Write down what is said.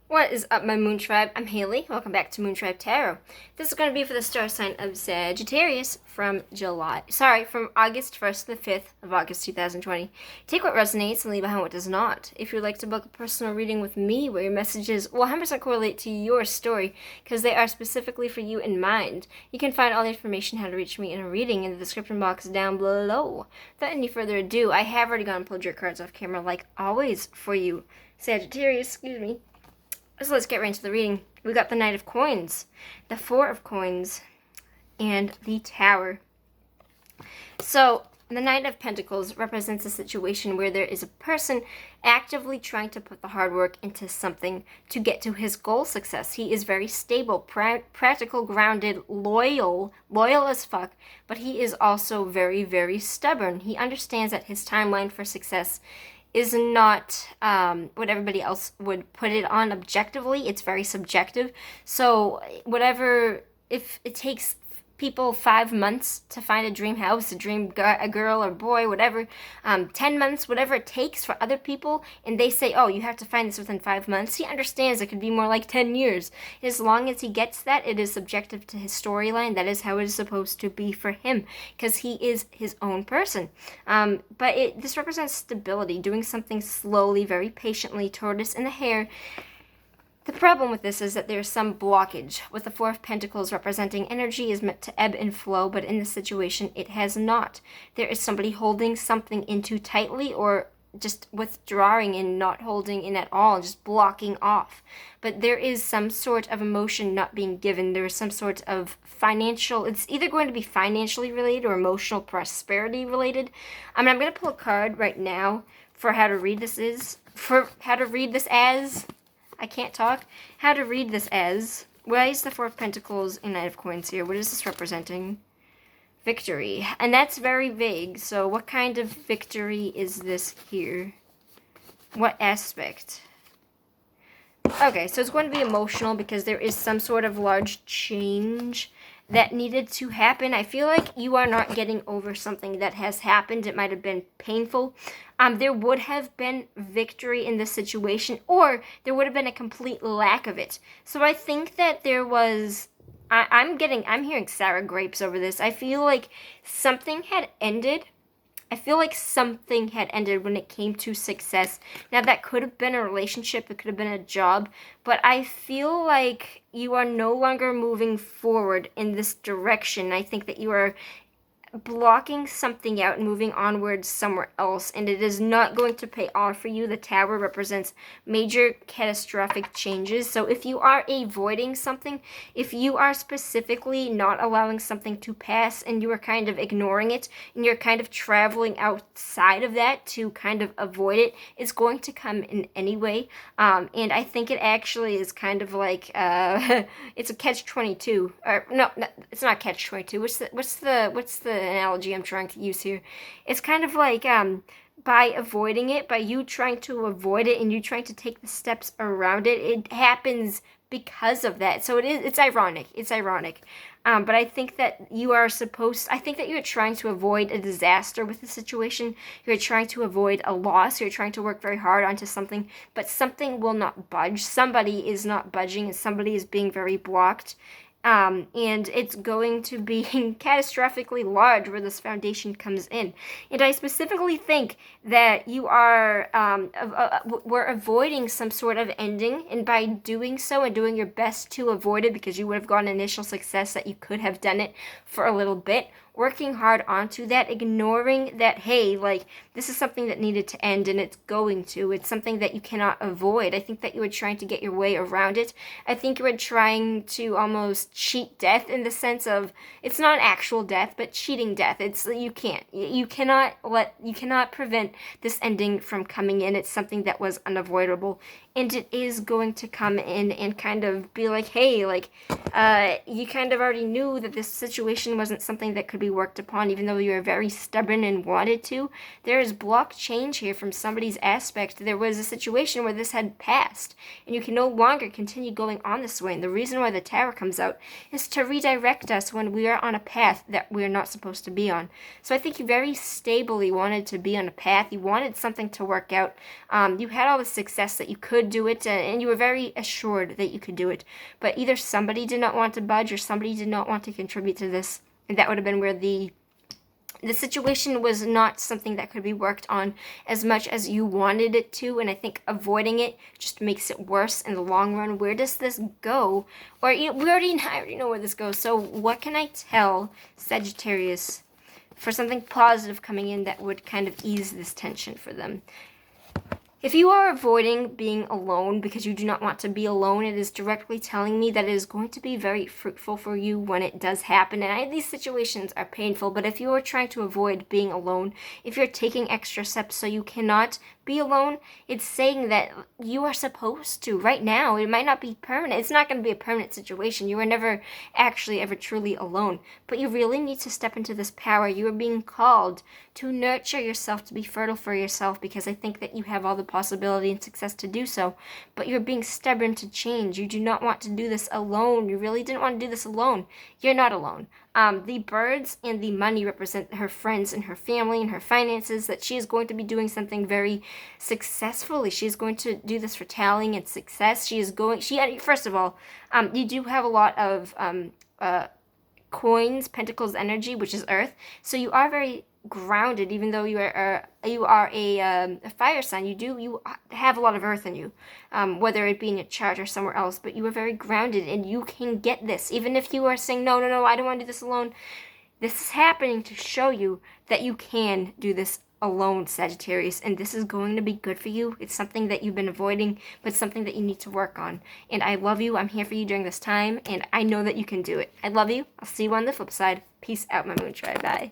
What is up, my Moon Tribe? I'm Haley. Welcome back to Moon Tribe Tarot. This is going to be for the star sign of Sagittarius from from August 1st to the 5th of August 2020. Take what resonates and leave behind what does not. If you'd like to book a personal reading with me where your messages will 100% correlate to your story because they are specifically for you in mind, you can find all the information how to reach me in a reading in the description box down below. Without any further ado, I have already gone and pulled your cards off camera like always for you, Sagittarius, excuse me. So let's get right into the reading. We got the Knight of Coins, the Four of Coins, and the Tower. So the Knight of Pentacles represents a situation where there is a person actively trying to put the hard work into something to get to his goal success. He is very stable, practical, grounded, loyal as fuck, but he is also very, very stubborn. He understands that his timeline for success is not what everybody else would put it on objectively. It's very subjective. So if it takes people 5 months to find a dream house, a girl or boy, whatever, 10 months, whatever it takes for other people, and they say, oh, you have to find this within 5 months, he understands it could be more like 10 years. As long as he gets that, it is subjective to his storyline. That is how it is supposed to be for him, because he is his own person. But this represents stability, doing something slowly, very patiently, tortoise in the hare. The problem with this is that there's some blockage, with the Four of Pentacles representing energy is meant to ebb and flow, but in this situation it has not. There is somebody holding something in too tightly, or just withdrawing and not holding in at all, just blocking off. But there is some sort of emotion not being given. There is some sort of it's either going to be financially related or emotional prosperity related. I'm going to pull a card right now for how to read this as... I can't talk. How to read this as... Why is the Four of Pentacles and Knight of Coins here? What is this representing? Victory. And that's very vague. So what kind of victory is this here? What aspect? Okay, so it's going to be emotional because there is some sort of large change that needed to happen. I feel like you are not getting over something that has happened. It might have been painful. There would have been victory in this situation, or there would have been a complete lack of it. So I think that there was... I'm hearing sour grapes over this. I feel like something had ended. I feel like something had ended when it came to success. Now, that could have been a relationship. It could have been a job. But I feel like you are no longer moving forward in this direction. I think that you are blocking something out and moving onwards somewhere else, and it is not going to pay off for you. The Tower represents major catastrophic changes. So if you are avoiding something, if you are specifically not allowing something to pass and you are kind of ignoring it and you're kind of traveling outside of that to kind of avoid it, it's going to come in anyway. And I think it actually is kind of like it's a catch-22, or no, it's not catch-22. What's the analogy I'm trying to use here? It's kind of like by avoiding it, by you trying to avoid it and you trying to take the steps around it, it happens because of that. So it's ironic. But I think that you're trying to avoid a disaster with the situation. You're trying to avoid a loss. You're trying to work very hard onto something, but something will not budge. Somebody is not budging and somebody is being very blocked. And it's going to be catastrophically large where this foundation comes in. And I specifically think that you are, we're avoiding some sort of ending, and by doing so and doing your best to avoid it, because you would have gotten initial success that you could have done it for a little bit, working hard onto that, ignoring that, hey, like, this is something that needed to end and it's something that you cannot avoid. I think that you were trying to get your way around it. I think you were trying to almost cheat death, in the sense of, it's not actual death, but cheating death. You cannot prevent this ending from coming in. It's something that was unavoidable, and it is going to come in and kind of be like, hey, like, you kind of already knew that this situation wasn't something that could be worked upon, even though you were very stubborn and wanted to. There is block change here from somebody's aspect. There was a situation where this had passed, and you can no longer continue going on this way. And the reason why the Tower comes out is to redirect us when we are on a path that we're not supposed to be on. So I think you very stably wanted to be on a path. You wanted something to work out. You had all the success that you could would do it, and you were very assured that you could do it. But either somebody did not want to budge or somebody did not want to contribute to this, and that would have been where the situation was not something that could be worked on as much as you wanted it to, and I think avoiding it just makes it worse in the long run. Where does this go? Or I already know where this goes. So what can I tell Sagittarius for something positive coming in that would kind of ease this tension for them? If you are avoiding being alone because you do not want to be alone, it is directly telling me that it is going to be very fruitful for you when it does happen. And these situations are painful, but if you are trying to avoid being alone, if you're taking extra steps so you cannot be alone, it's saying that you are supposed to. Right now, it might not be permanent. It's not going to be a permanent situation. You are never actually ever truly alone. But you really need to step into this power. You are being called to nurture yourself, to be fertile for yourself, because I think that you have all the possibility and success to do so. But you're being stubborn to change. You do not want to do this alone. You really didn't want to do this alone. You're not alone. The birds and the money represent her friends and her family and her finances, that she is going to be doing something very successfully. She is going to do this for tallying and success. First of all, you do have a lot of coins, pentacles energy, which is earth. So you are very grounded, even though you are a fire sign. You have a lot of earth in you, whether it be in your chart or somewhere else, but you are very grounded and you can get this. Even if you are saying, no, I don't want to do this alone, this is happening to show you that you can do this alone, Sagittarius, and this is going to be good for you. It's something that you've been avoiding, but it's something that you need to work on. And I love you. I'm here for you during this time, and I know that you can do it. I love you. I'll see you on the flip side. Peace out, my moon tribe. Bye.